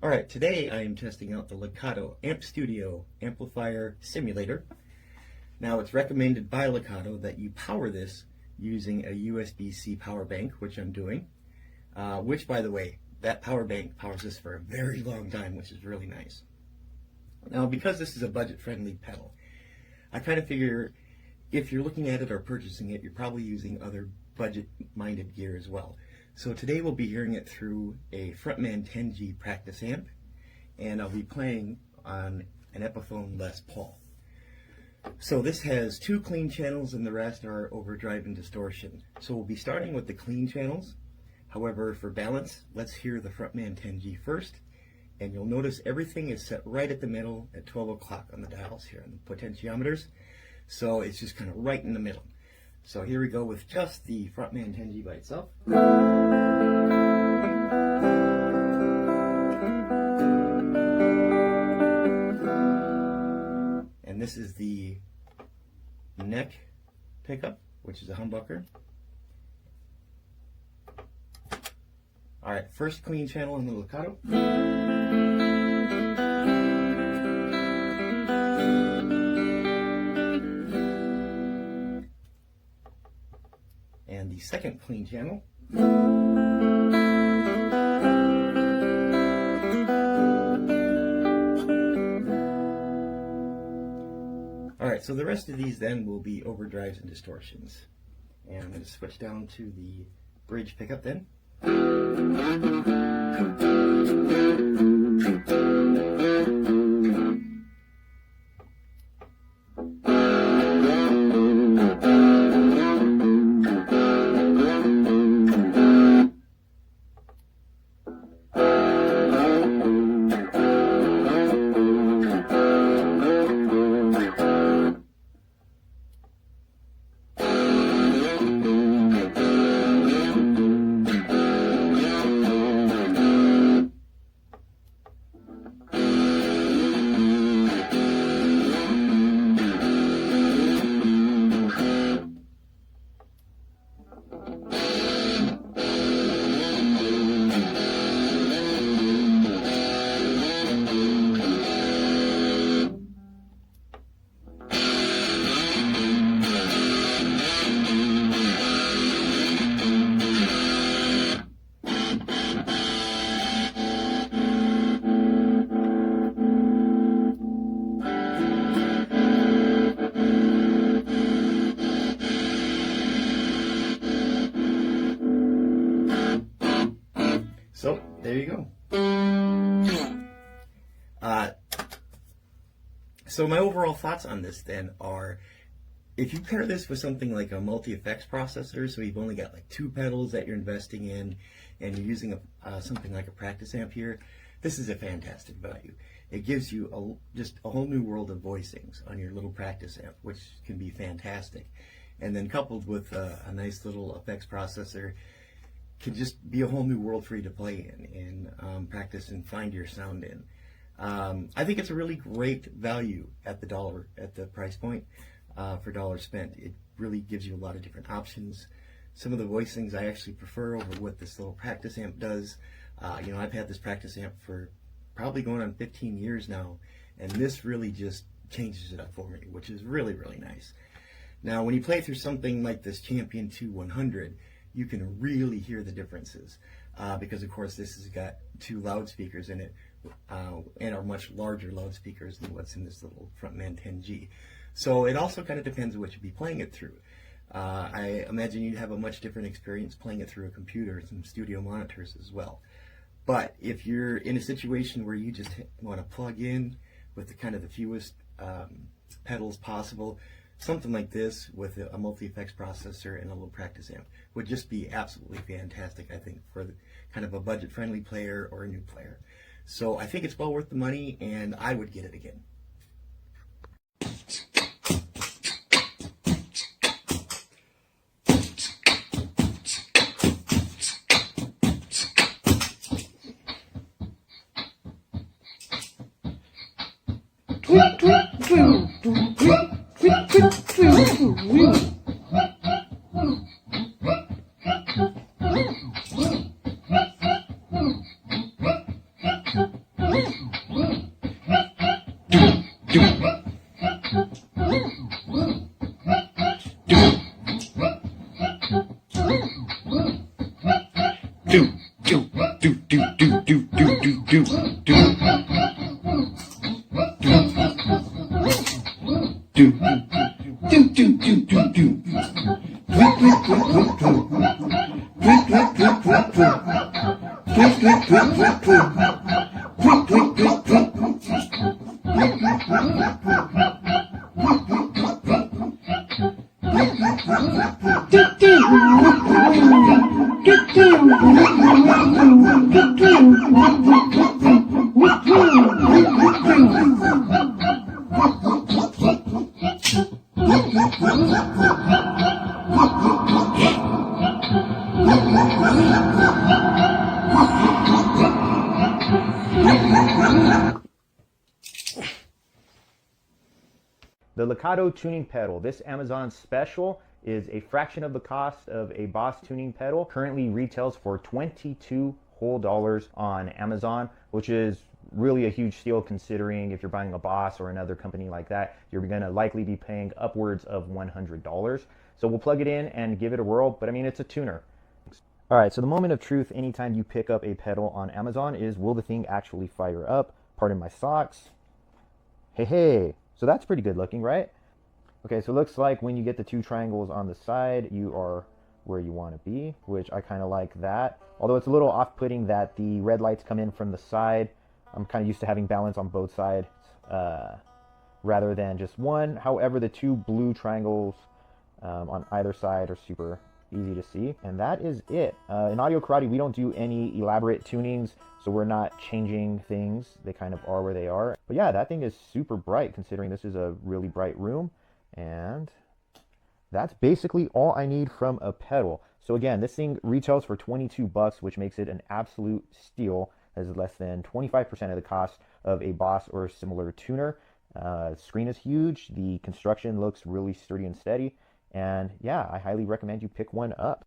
Alright, today I am testing out the LEKATO Amp Studio Amplifier Simulator. Now it's recommended by LEKATO that you power this using a USB-C power bank, which I'm doing. Which, by the way, that power bank powers this for a very long time, which is really nice. Now, because this is a budget-friendly pedal, I kind of figure if you're looking at it or purchasing it, you're probably using other budget-minded gear as well. So today we'll be hearing it through a Frontman 10G practice amp, and I'll be playing on an Epiphone Les Paul. So this has 2 clean channels and the rest are overdrive and distortion. So we'll be starting with the clean channels. However, for balance, let's hear the Frontman 10G first, and you'll notice everything is set right at the middle at 12 o'clock on the dials here on the potentiometers. So it's just kind of right in the middle. So here we go with just the Frontman 10G by itself. And this is the neck pickup, which is a humbucker. Alright, first clean channel on the LEKATO. And the second clean channel. Alright, so the rest of these then will be overdrives and distortions. And I'm going to switch down to the bridge pickup then. So, there you go. So my overall thoughts on this then are, if you pair this with something like a multi-effects processor, so you've only got like 2 pedals that you're investing in, and you're using something like a practice amp here, this is a fantastic value. It gives you just a whole new world of voicings on your little practice amp, which can be fantastic. And then coupled with a nice little effects processor, can just be a whole new world for you to play in and practice and find your sound in. I think it's a really great value at the price point for dollars spent. It really gives you a lot of different options. Some of the voicings I actually prefer over what this little practice amp does. You know, I've had this practice amp for probably going on 15 years now, and this really just changes it up for me, which is really, really nice. Now, when you play through something like this Champion 2 100, you can really hear the differences because, of course, this has got 2 loudspeakers in it and are much larger loudspeakers than what's in this little Frontman 10G. So it also kind of depends on what you'd be playing it through. I imagine you'd have a much different experience playing it through a computer and some studio monitors as well. But if you're in a situation where you just want to plug in with the fewest pedals possible, something like this with a multi-effects processor and a little practice amp would just be absolutely fantastic, I think, for kind of a budget-friendly player or a new player. So I think it's well worth the money, and I would get it again. do, do, do, do, do, do, do, do. Tweet, tweet, tweet, tweet, tweet. Tweet, tweet, tweet, tweet, tweet. Tweet, tweet, tweet, tweet, tweet. Tweet, tweet, tweet, tweet. The LEKATO tuning pedal, this Amazon special, is a fraction of the cost of a Boss tuning pedal. Currently retails for $22 whole on Amazon, which is really a huge steal considering if you're buying a Boss or another company like that, you're gonna likely be paying upwards of $100. So we'll plug it in and give it a whirl, but I mean, it's a tuner. All right, so the moment of truth anytime you pick up a pedal on Amazon is, will the thing actually fire up? Pardon my socks. Hey. So that's pretty good looking, right? Okay, so it looks like when you get the two triangles on the side, you are where you want to be, which I kind of like that. Although it's a little off-putting that the red lights come in from the side. I'm kind of used to having balance on both sides rather than just one. However, the two blue triangles on either side are super easy to see. And that is it. In Audio Karate, we don't do any elaborate tunings, so we're not changing things. They kind of are where they are. But yeah, that thing is super bright considering this is a really bright room. And that's basically all I need from a pedal. So again, this thing retails for $22, which makes it an absolute steal, as less than 25% of the cost of a Boss or similar tuner. Screen is huge. The construction looks really sturdy and steady. And yeah, I highly recommend you pick one up.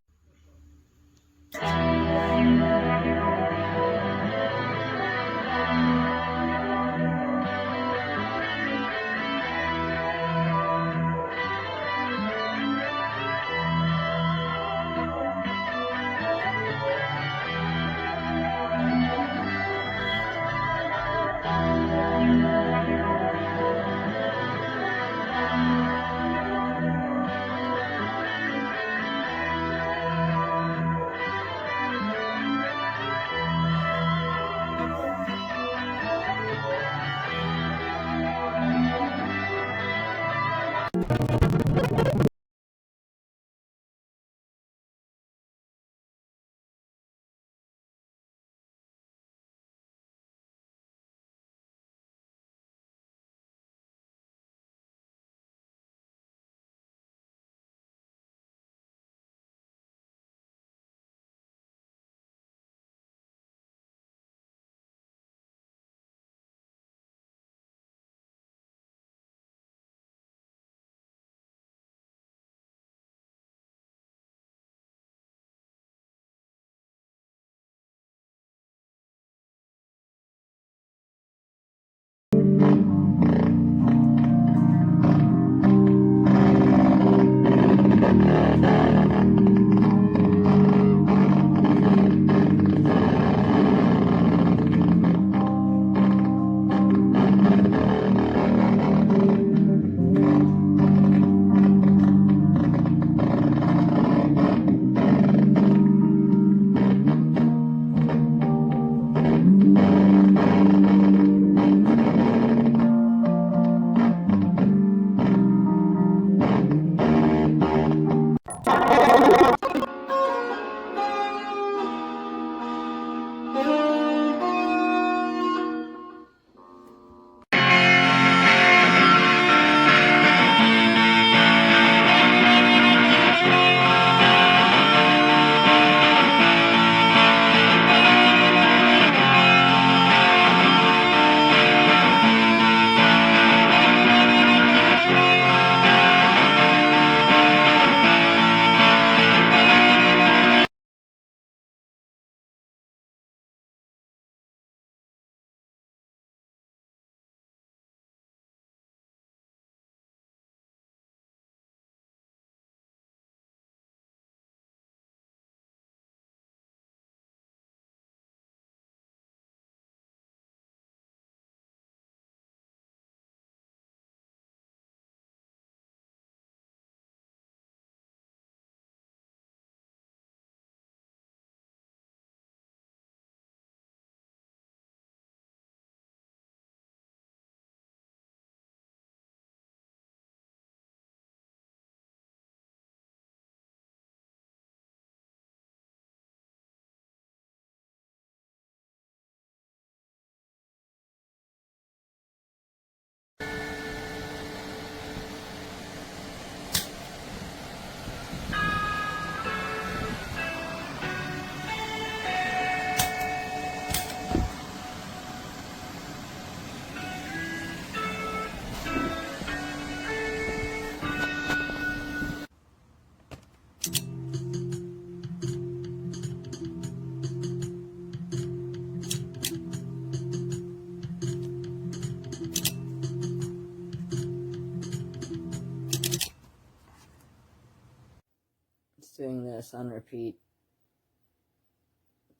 on repeat.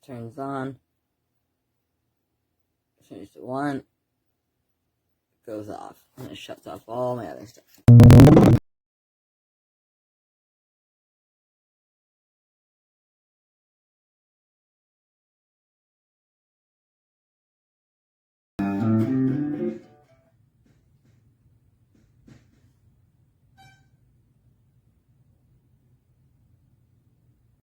Turns on. Finish to 1. Goes off. And it shuts off all my other stuff.